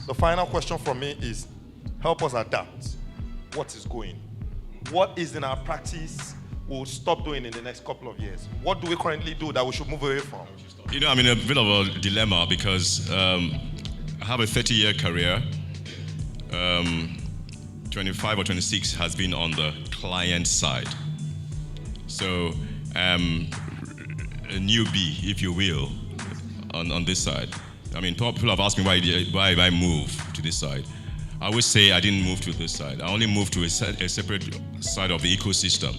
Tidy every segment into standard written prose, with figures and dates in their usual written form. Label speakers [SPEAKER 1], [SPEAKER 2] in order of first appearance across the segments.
[SPEAKER 1] The final question from me is, help us adapt. What is going? What is in our practice we'll stop doing in the next couple of years? What do we currently do that we should move away from?
[SPEAKER 2] You know, I'm in a bit of a dilemma because I have a 30-year career. 25 or 26 has been on the client side. So a newbie, if you will, on this side. I mean, people have asked me why I moved to this side. I would say I didn't move to this side. I only moved to a separate side of the ecosystem.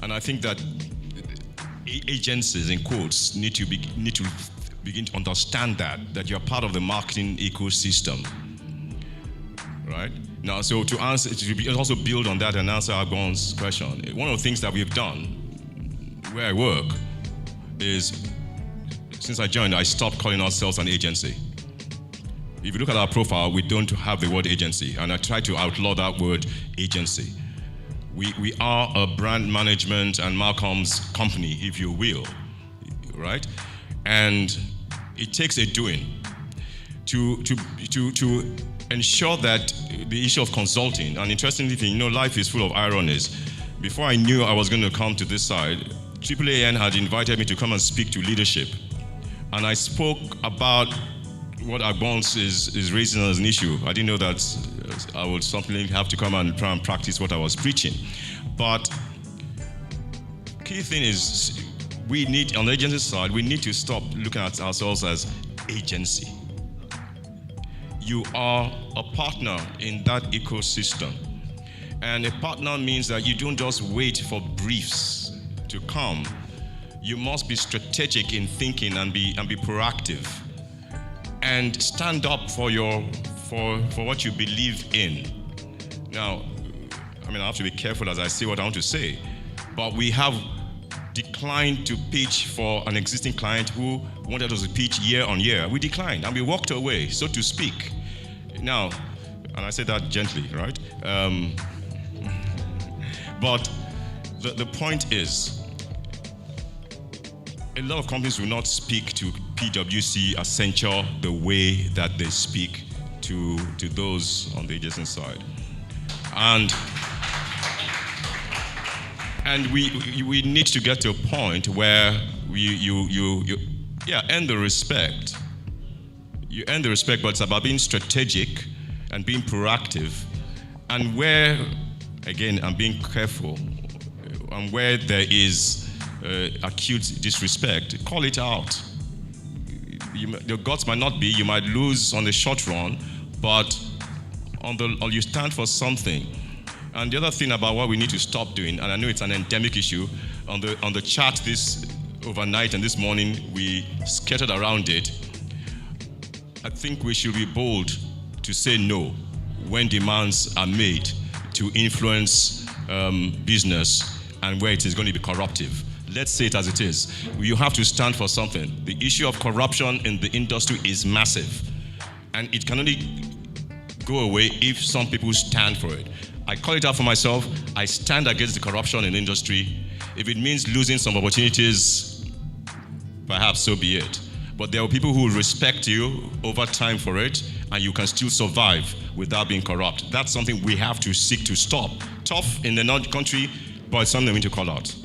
[SPEAKER 2] And I think that agencies, in quotes, need to begin to understand that you're part of the marketing ecosystem, right? Now, so to also build on that and answer Agbon's question, one of the things that we've done where I work is, since I joined, I stopped calling ourselves an agency. If you look at our profile, we don't have the word agency, and I try to outlaw that word agency. We are a brand management and Malcolm's company, if you will, right? And it takes a doing to ensure that the issue of consulting, and interestingly, you know, life is full of ironies. Before I knew I was going to come to this side, AAAN had invited me to come and speak to leadership. And I spoke about what Agbon is raising as an issue. I didn't know that I would simply have to come and try and practice what I was preaching. But key thing is, we need, on the agency side, we need to stop looking at ourselves as agency. You are a partner in that ecosystem. And a partner means that you don't just wait for briefs to come. You must be strategic in thinking and be proactive. And stand up for what you believe in. Now, I mean, I have to be careful as I say what I want to say, but we have declined to pitch for an existing client who wanted us to pitch year on year. We declined and we walked away, so to speak. Now, and I say that gently, right? But the point is, a lot of companies will not speak to PwC Accenture the way that they speak to those on the agency side. And we need to get to a point where you earn the respect. You earn the respect, but it's about being strategic and being proactive. And where, again, I'm being careful, and where there is acute disrespect, call it out. Your guts might not be, you might lose on the short run, but you stand for something. And the other thing about what we need to stop doing, and I know it's an endemic issue, on the chat this overnight and this morning, we skirted around it. I think we should be bold to say no when demands are made to influence business and where it is going to be corruptive. Let's say it as it is. You have to stand for something. The issue of corruption in the industry is massive, and it can only go away if some people stand for it. I call it out for myself. I stand against the corruption in the industry. If it means losing some opportunities, perhaps so be it. But there are people who will respect you over time for it, and you can still survive without being corrupt. That's something we have to seek to stop. Tough in the country, but it's something we need to call out.